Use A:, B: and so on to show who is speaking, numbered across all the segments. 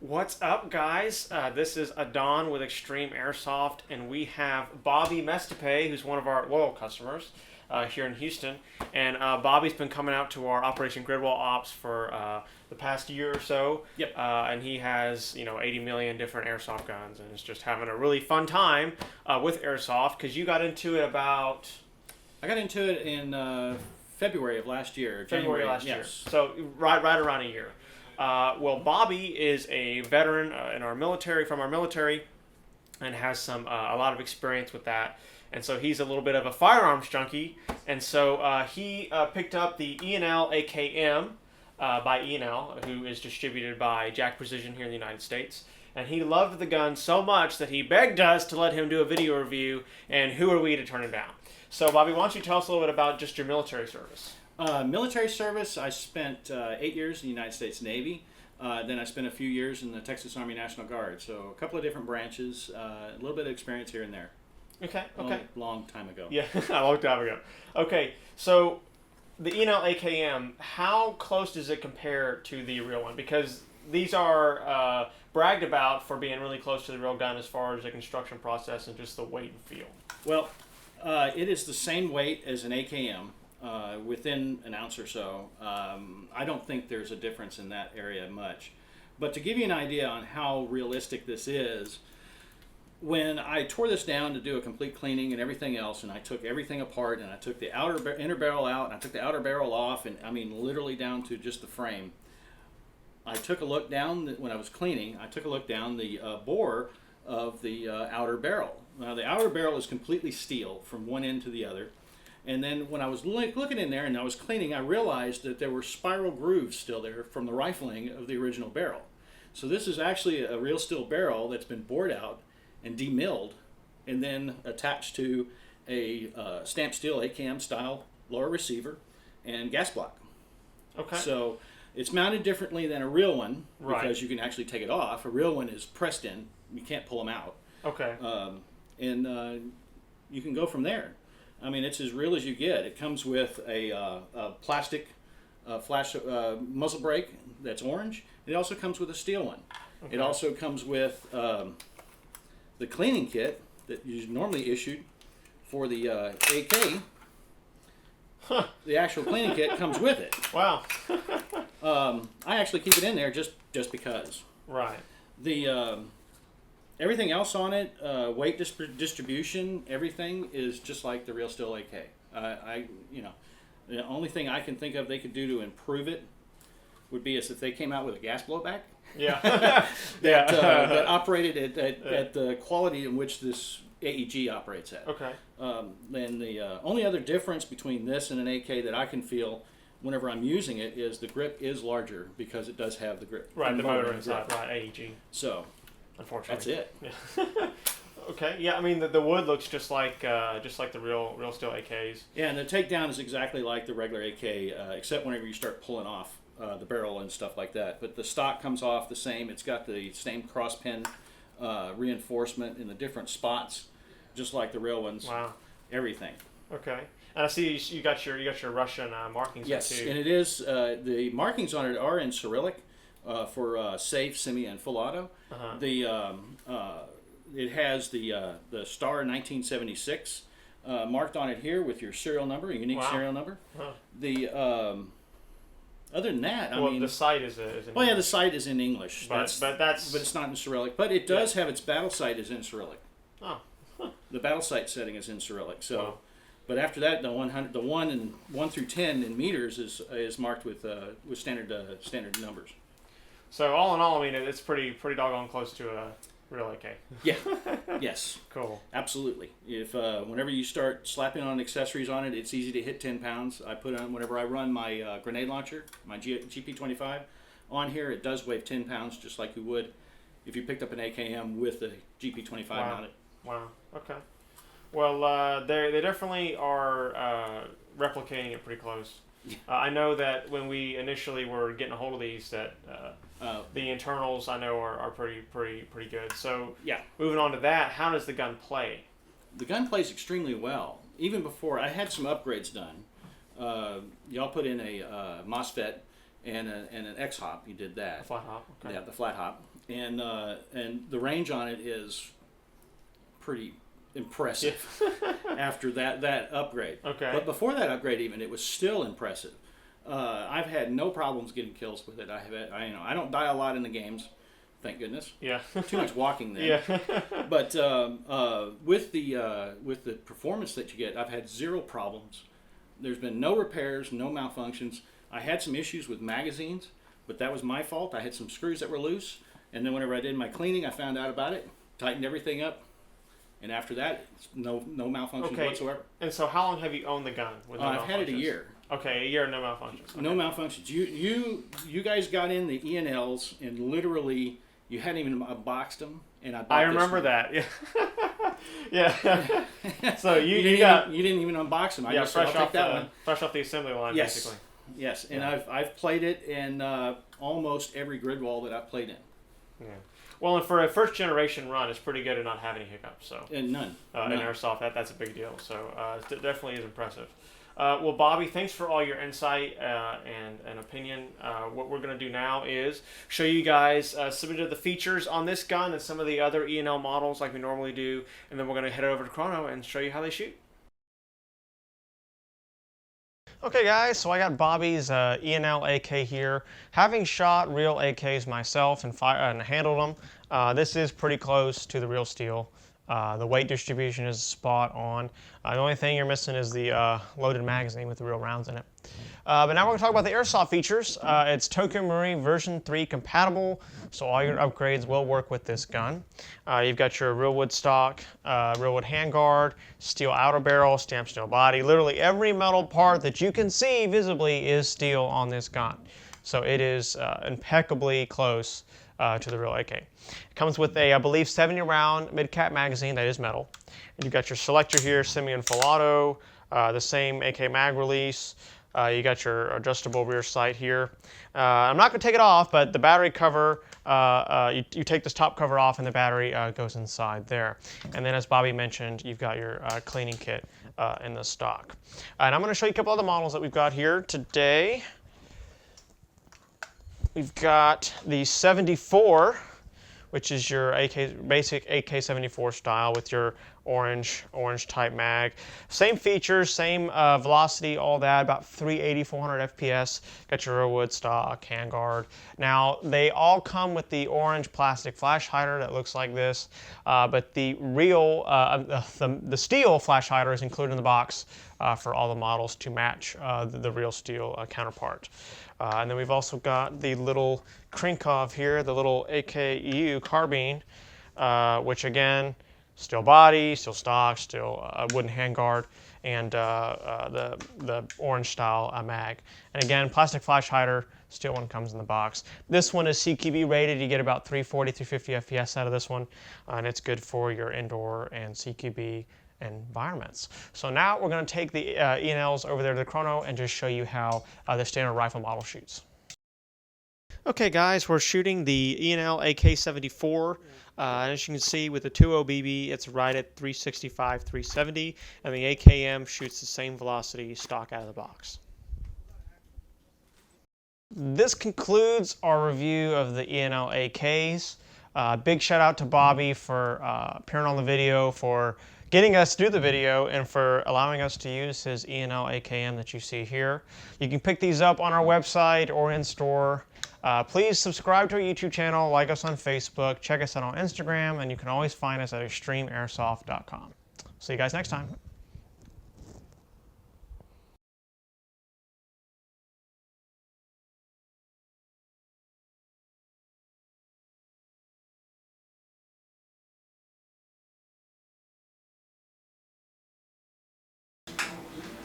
A: What's up, guys? This is Adan with Xtreme Airsoft, and we have Bobby Mestepey, who's one of our loyal customers here in Houston. And Bobby's been coming out to our Operation Gridwall Ops for the past year or so.
B: Yep.
A: And he has 80 million different airsoft guns, and is just having a really fun time with airsoft. Because you got into it about
B: I got into it in February of last year.
A: February last year.
B: Yes.
A: So right around a year. Well, Bobby is a veteran in our military, from our military, and has a lot of experience with that. And so he's a little bit of a firearms junkie. And so he picked up the E&L AKM by E&L, who is distributed by Jack Precision here in the United States. And he loved the gun so much that he begged us to let him do a video review. And who are we to turn him down? So, Bobby, why don't you tell us a little bit about just your military service?
B: Military service, I spent 8 years in the United States Navy. Then I spent a few years in the Texas Army National Guard. So a couple of different branches, a little bit of experience here and there.
A: Okay.
B: Long time ago.
A: Yeah, a long time ago. Okay, so the E&L AKM, how close does it compare to the real one? Because these are bragged about for being really close to the real gun as far as the construction process and just the weight and feel.
B: Well, it is the same weight as an AKM. Within an ounce or so. I don't think there's a difference in that area much. But to give you an idea on how realistic this is, when I tore this down to do a complete cleaning and everything else, and I took everything apart, and I took the inner barrel out, and I took the outer barrel off, and I mean literally down to just the frame, I took a look down, when I was cleaning, I took a look down the bore of the outer barrel. Now the outer barrel is completely steel from one end to the other. And then when I was looking in there and I was cleaning, I realized that there were spiral grooves still there from the rifling of the original barrel. So this is actually a real steel barrel that's been bored out and demilled and then attached to a stamped steel AKM style lower receiver and gas block. Okay. So it's mounted differently than a real one because you can actually take it off. A real one is pressed in. You can't pull them out.
A: Okay.
B: And you can go from there. I mean, it's as real as you get. It comes with a plastic flash muzzle brake that's orange. It also comes with a steel one. Okay. It also comes with the cleaning kit that is normally issued for the AK.
A: Huh.
B: The actual cleaning kit comes with it.
A: Wow.
B: I actually keep it in there just because.
A: Right.
B: The everything else on it, weight distribution, everything is just like the real steel AK. The only thing I can think of they could do to improve it would be as if they came out with a gas blowback.
A: Yeah.
B: that operated at the quality in which this AEG operates at.
A: Okay.
B: Then the only other difference between this and an AK that I can feel whenever I'm using it is the grip is larger because it does have the grip.
A: Right, the motor inside, right, AEG.
B: So.
A: Unfortunately,
B: that's it.
A: Yeah. Okay, yeah. I mean, the wood looks just like the real steel AKs.
B: Yeah, and the takedown is exactly like the regular AK, except whenever you start pulling off the barrel and stuff like that. But the stock comes off the same. It's got the same cross pin reinforcement in the different spots, just like the real ones.
A: Wow.
B: Everything.
A: Okay. And I see you got your Russian markings.
B: Yes,
A: too.
B: And it is the markings on it are in Cyrillic. For safe, semi, and full auto.
A: Uh-huh.
B: It has the star 1976 marked on it here with your serial number, a unique serial number.
A: Huh.
B: The other than that, I mean,
A: the sight is in
B: English. Yeah, the sight is in English,
A: but
B: it's not in Cyrillic. But it does have its battle sight is in Cyrillic.
A: Oh. Huh.
B: The battle sight setting is in Cyrillic. So.
A: Wow.
B: But after that, the 1 through 10 in meters is marked with standard numbers.
A: So all in all, I mean, it's pretty doggone close to a real AK.
B: Yeah. Yes.
A: Cool.
B: Absolutely. If whenever you start slapping on accessories on it, it's easy to hit 10 pounds. I put on whenever I run my grenade launcher, my GP25, on here. It does weigh 10 pounds, just like you would if you picked up an AKM with a GP25 on it.
A: Wow. Okay. Well, they definitely are replicating it pretty close. I know that when we initially were getting a hold of these, that the internals I know are pretty good. So
B: yeah.
A: Moving on to that, how does the gun play?
B: The gun plays extremely well. Even before I had some upgrades done, y'all put in a MOSFET and an X hop. You did that.
A: Flat hop. Okay.
B: Yeah, the flat hop, and the range on it is pretty impressive after that upgrade.
A: Okay.
B: But before that upgrade, even it was still impressive. I've had no problems getting kills with it. I don't die a lot in the games, thank goodness.
A: Yeah.
B: Too much walking there.
A: Yeah.
B: But with the performance that you get, I've had zero problems. There's been no repairs, no malfunctions. I had some issues with magazines, but that was my fault. I had some screws that were loose, and then whenever I did my cleaning, I found out about it, tightened everything up, and after that, no malfunctions whatsoever.
A: And so, how long have you owned the gun? With no
B: I've had it a year.
A: Okay, a year, no malfunctions. Okay.
B: No malfunctions. You guys got in the E&Ls and literally you hadn't even unboxed them, and I
A: remember that. Yeah. Yeah. So you
B: didn't even unbox them.
A: Fresh off the assembly line,
B: yes.
A: basically.
B: Yes, and yeah. I've played it in almost every grid wall that I've played in.
A: Yeah. Well, and for a first generation run, it's pretty good to not have any hiccups. So.
B: And none.
A: In Airsoft, that's a big deal. So it definitely is impressive. Well, Bobby, thanks for all your insight and opinion. What we're going to do now is show you guys some of the features on this gun and some of the other E&L models like we normally do, and then we're going to head over to Chrono and show you how they shoot. Okay guys, so I got Bobby's E&L AK here. Having shot real AKs myself and handled them, this is pretty close to the real steel. The weight distribution is spot on. The only thing you're missing is the loaded magazine with the real rounds in it. But now we're going to talk about the Airsoft features. It's Tokyo Marine version 3 compatible, so all your upgrades will work with this gun. You've got your real wood stock, real wood handguard, steel outer barrel, stamped steel body. Literally every metal part that you can see visibly is steel on this gun. So it is impeccably close to the real AK. It comes with a, I believe, 70-round mid-cap magazine that is metal. And you've got your selector here, semi and full auto, the same AK mag release. You got your adjustable rear sight here. I'm not going to take it off, but the battery cover, you take this top cover off and the battery goes inside there. And then as Bobby mentioned, you've got your cleaning kit in the stock. And I'm going to show you a couple other models that we've got here today. We've got the 74, which is your basic AK-74 style with your orange type mag. Same features, same velocity, all that, about 380, 400 FPS. Got your real wood stock, handguard. Now, they all come with the orange plastic flash hider that looks like this, but the real, the steel flash hider is included in the box for all the models to match the real steel counterpart. And then we've also got the little Krinkov here, the little AKEU carbine, which again, steel body, steel stock, steel wooden handguard, and the orange style mag. And again, plastic flash hider, steel one comes in the box. This one is CQB rated. You get about 340, 350 FPS out of this one, and it's good for your indoor and CQB environments. So now we're going to take the E&Ls over there to the Chrono and just show you how the standard rifle model shoots. Okay guys, we're shooting the E&L AK-74. As you can see with the 2.0 BB, it's right at 365, 370, and the AKM shoots the same velocity stock out of the box. This concludes our review of the E&L AKs. Big shout out to Bobby for appearing on the video, for getting us to do the video, and for allowing us to use his E&L AKM that you see here. You can pick these up on our website or in store. Please subscribe to our YouTube channel, like us on Facebook, check us out on Instagram, and you can always find us at extremeairsoft.com. See you guys next time.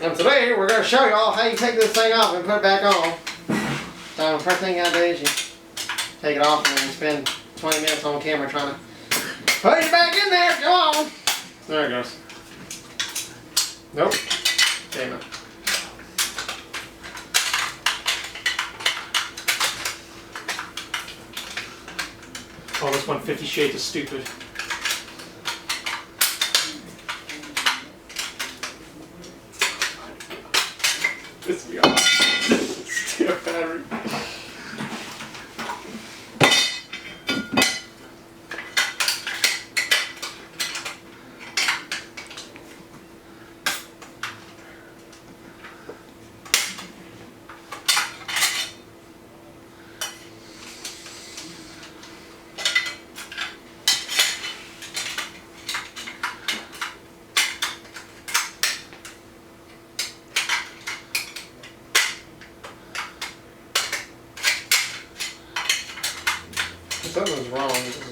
C: And today we're going to show you all how you take this thing off and put it back on. So the first thing you got to do is you take it off and then you spend 20 minutes on camera trying to put it back in there. Come on. There it goes. Nope. Damn it.
A: Oh, this one, 50 Shades of Stupid. This is beyond. Steel battery.
C: something's wrong.